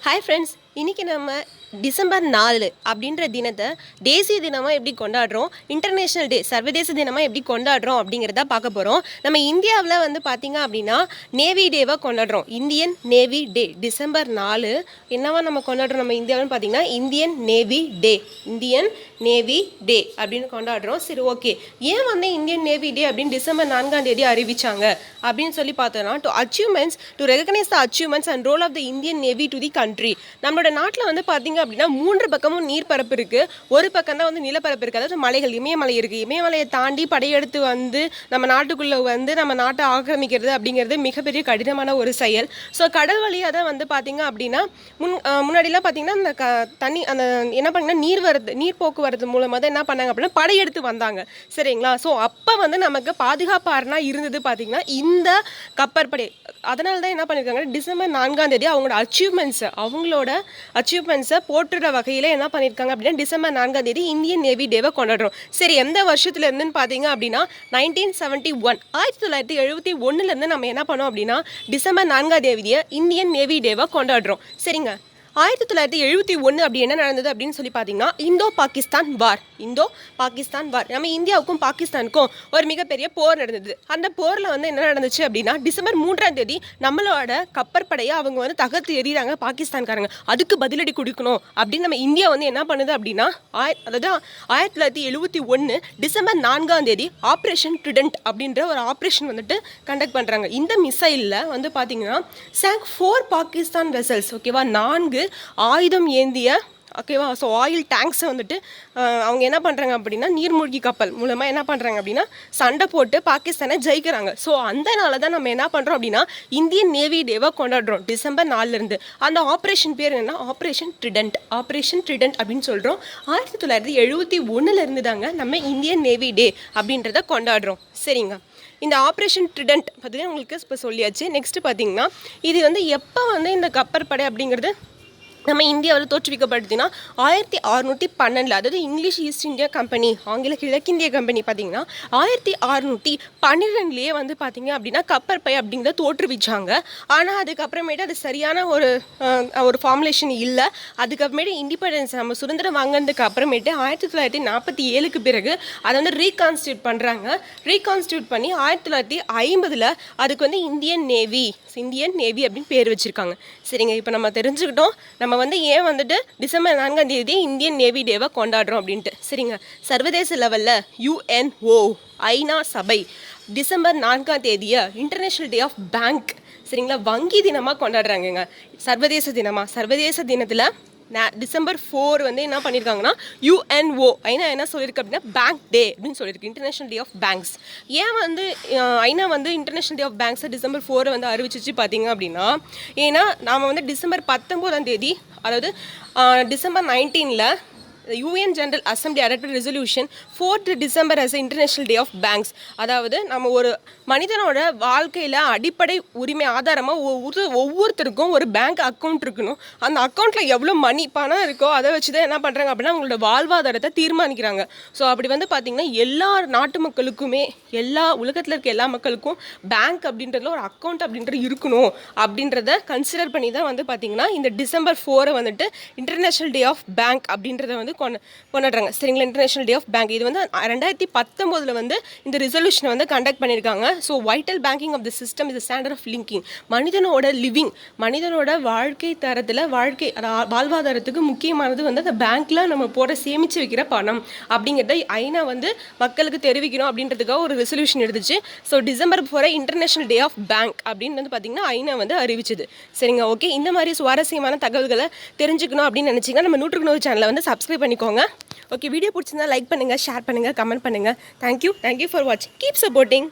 Hi friends, இன்றைக்கி நம்ம December 4 அப்படின்ற தினத்தை தேசிய தினமாக எப்படி கொண்டாடுறோம், இன்டர்நேஷ்னல் டே சர்வதேச தினமாக எப்படி கொண்டாடுறோம் அப்படிங்கிறத பார்க்க போகிறோம். நம்ம இந்தியாவில் பார்த்திங்க அப்படின்னா நேவி டேவாக கொண்டாடுறோம். இந்தியன் நேவி டே டிசம்பர் 4 என்னவா நம்ம கொண்டாடுறோம் நம்ம இந்தியாவில்னு பார்த்திங்கன்னா இந்தியன் நேவி டே. இந்தியன் நேவி டே அப்படின்னு கொண்டாடுறோம். சரி, ஓகே, ஏன் இந்தியன் நேவி டே அப்படின்னு டிசம்பர் 4 அறிவிச்சாங்க அப்படின்னு சொல்லி பார்த்தோன்னா, to recognise the achievements and role of the Indian navy to the country. நம்மளோட நாட்டில் பார்த்திங்க அப்படின்னா 3 பக்கமும் நீர்ப்பரப்பு இருக்குது, ஒரு பக்கம் தான் நிலப்பரப்பு இருக்குது. அதாவது மலைகள், இமயமலை இருக்குது. இமயமலையை தாண்டி படையெடுத்து நம்ம நாட்டுக்குள்ளே நம்ம நாட்டை ஆக்கிரமிக்கிறது அப்படிங்கிறது மிகப்பெரிய கடினமான ஒரு செயல். ஸோ கடல் வழியாக தான் பார்த்திங்க அப்படின்னா முன்னாடிலாம் பார்த்திங்கன்னா அந்த தண்ணி அந்த என்ன பண்ணிங்கன்னா நீர் போக்குவரத்து மூலமாக தான் என்ன பண்ணாங்க அப்படின்னா படையெடுத்து வந்தாங்க. சரிங்களா? ஸோ அப்போ நமக்கு பாதுகாப்பாரனா இருந்தது பார்த்திங்கன்னா இந்த கப்பற்படை. அதனால தான் என்ன பண்ணியிருக்காங்க, டிசம்பர் 4 அவங்களோட அச்சீவ்மெண்ட்ஸை போற்றுற வகையில் என்ன பண்ணியிருக்காங்க அப்படின்னா டிசம்பர் 4 இந்தியன் நேவி டேவை கொண்டாடுறோம். சரி, எந்த வருஷத்துல இருந்துன்னு பார்த்தீங்க அப்படின்னா 1971 1971 நம்ம என்ன பண்ணோம் அப்படின்னா டிசம்பர் 4 இந்தியன் நேவி டேவை கொண்டாடுறோம். சரிங்க, 1971 அப்படி என்ன நடந்தது அப்படின்னு சொல்லி பார்த்தீங்கன்னா இந்தோ பாகிஸ்தான் வார். நம்ம இந்தியாவுக்கும் பாகிஸ்தானுக்கும் ஒரு மிகப்பெரிய போர் நடந்தது. அந்த போரில் என்ன நடந்துச்சு அப்படின்னா டிசம்பர் 3 நம்மளோட கப்பற்படையை அவங்க தகர்த்து எறிகிறாங்க பாகிஸ்தான்காரங்க. அதுக்கு பதிலடி கொடுக்கணும் அப்படின்னு நம்ம இந்தியா என்ன பண்ணுது அப்படின்னா அதாவது 1971 டிசம்பர் 4 ஆப்ரேஷன் ட்ரிடென்ட் அப்படின்ற ஒரு ஆப்ரேஷன் கண்டக்ட் பண்ணுறாங்க. இந்த மிசைலில் பார்த்தீங்கன்னா சாங்க் 4 பாகிஸ்தான் வெசல்ஸ். ஓகேவா, 4 ஆயுதம் ஏந்திய, ஓகேவா, ஸோ ஆயில் டேங்க்ஸை அவங்க என்ன பண்ணுறாங்க அப்படின்னா நீர்மூழ்கி கப்பல் மூலமாக என்ன பண்ணுறாங்க அப்படின்னா சண்டை போட்டு பாகிஸ்தானை ஜெயிக்கிறாங்க. ஸோ அந்த நாள் தான் நம்ம என்ன பண்ணுறோம் அப்படின்னா இந்தியன் நேவி டேவை கொண்டாடுறோம் டிசம்பர் 4. அந்த ஆப்ரேஷன் பேர் என்ன, ஆப்ரேஷன் ட்ரிடென்ட் அப்படின்னு சொல்கிறோம். 1971 தாங்க நம்ம இந்தியன் நேவி டே அப்படின்றத கொண்டாடுறோம். சரிங்க, இந்த ஆப்ரேஷன் ட்ரிடென்ட் பார்த்தீங்கன்னா உங்களுக்கு இப்போ சொல்லியாச்சு. நெக்ஸ்ட்டு பார்த்தீங்கன்னா இது எப்போ இந்த கப்பற்படை அப்படிங்கிறது நம்ம இந்தியாவில் தோற்றுவிக்கப்படுதுன்னா 1612, அதாவது இங்கிலீஷ் ஈஸ்ட் இந்தியா கம்பெனி, ஆங்கில கிழக்கிந்திய கம்பெனி பார்த்திங்கன்னா 1612 பார்த்திங்க அப்படின்னா கப்பற்படை அப்படிங்கிறத தோற்றுவிச்சாங்க. ஆனால் அதுக்கப்புறமேட்டு அது சரியான ஒரு ஃபார்முலேஷன் இல்லை. அதுக்கப்புறமேட்டு இண்டிபெண்டன்ஸ் நம்ம சுதந்திரம் வாங்கினதுக்கு அப்புறமேட்டு 1947 பிறகு அதை ரீகான்ஸ்டியூட் பண்ணுறாங்க. ரீகான்ஸ்டியூட் பண்ணி 1950 அதுக்கு இந்தியன் நேவி அப்படின்னு பேர் வச்சுருக்காங்க. சரிங்க, இப்போ நம்ம தெரிஞ்சுக்கிட்டோம் நம்ம ஏன் டிசம்பர் 4 இந்தியன் நேவி டேவை கொண்டாடுறோம் அப்படின்ட்டு. சரிங்க, சர்வதேச லெவலில் UNO ஐநா சபை December 4 international day of bank, சரிங்களா, வங்கி தினமாக கொண்டாடுறாங்கங்க. சர்வதேச தினத்தில் டிசம்பர் 4 என்ன பண்ணியிருக்காங்கன்னா UNO ஐநா என்ன சொல்லியிருக்கு அப்படின்னா பேங்க் டே அப்படின்னு சொல்லியிருக்கு, இன்டர்நேஷ்னல் டே ஆஃப் பேங்க்ஸ். ஏன் ஐநா இன்டர்நேஷ்னல் டே ஆஃப் பேங்க்ஸை டிசம்பர் 4 அறிவிச்சிச்சு பார்த்தீங்க அப்படின்னா, ஏன்னா நாம் டிசம்பர் 19 அதாவது December 19 UN general assembly adopted resolution 4th December as international day of banks. அதாவது நம்ம ஒரு மனிதனோட வாழ்க்கையில் அடிப்படை உரிமை ஆதாரமாக ஒவ்வொருத்தருக்கும் ஒரு பேங்க் அக்கௌண்ட் இருக்கணும். அந்த அக்கௌண்ட்டில் எவ்வளோ பணம் இருக்கோ அதை வச்சு தான் என்ன பண்ணுறாங்க அப்படின்னா அவங்களோட வாழ்வாதாரத்தை தீர்மானிக்கிறாங்க. ஸோ அப்படி பார்த்திங்கன்னா எல்லா நாட்டு மக்களுக்குமே, எல்லா உலகத்தில் இருக்க எல்லா மக்களுக்கும் பேங்க் அப்படின்றதுல ஒரு அக்கௌண்ட் அப்படின்றது இருக்கணும் அப்படின்றத கன்சிடர் பண்ணி தான் பார்த்திங்கன்னா இந்த December 4 international day of bank அப்படின்றத கொண்டாடுறாங்க. சரிங்களா, இன்டர்நேஷ்னல் டே ஆஃப் பேங்க். இது 2019 இந்த ரெசல்யூஷனை கண்டக்ட் பண்ணியிருக்காங்க. So vital banking of the system is standard of linking. மனிதனோட வாழ்க்கை தரத்தில் வாழ்வாதாரத்துக்கு முக்கியமானது அந்த பேங்க்கில் நம்ம சேமித்து வைக்கிற பணம் அப்படிங்கிறத ஐநா மக்களுக்கு தெரிவிக்கணும் அப்படின்றதுக்காக ஒரு ரெசல்யூஷன் எடுத்துச்சு. So December 4 international day of bank அப்படின்னு பார்த்திங்கன்னா ஐநா அறிவிச்சது. சரிங்க, ஓகே, இந்த மாதிரி சுவாரஸ்யமான தகவல்களை தெரிஞ்சுக்கணும் அப்படின்னு நினச்சிங்கன்னா நம்ம 100 சேனலை சப்ஸ்கிரைப் பண்ணிக்கோங்க. ஓகே, வீடியோ பிடிச்சிருந்தா லைக் பண்ணுங்கள், ஷேர் பண்ணுங்கள், கமெண்ட் பண்ணுங்கள். தேங்க்யூ ஃபார் வாட்சிங். Keep supporting.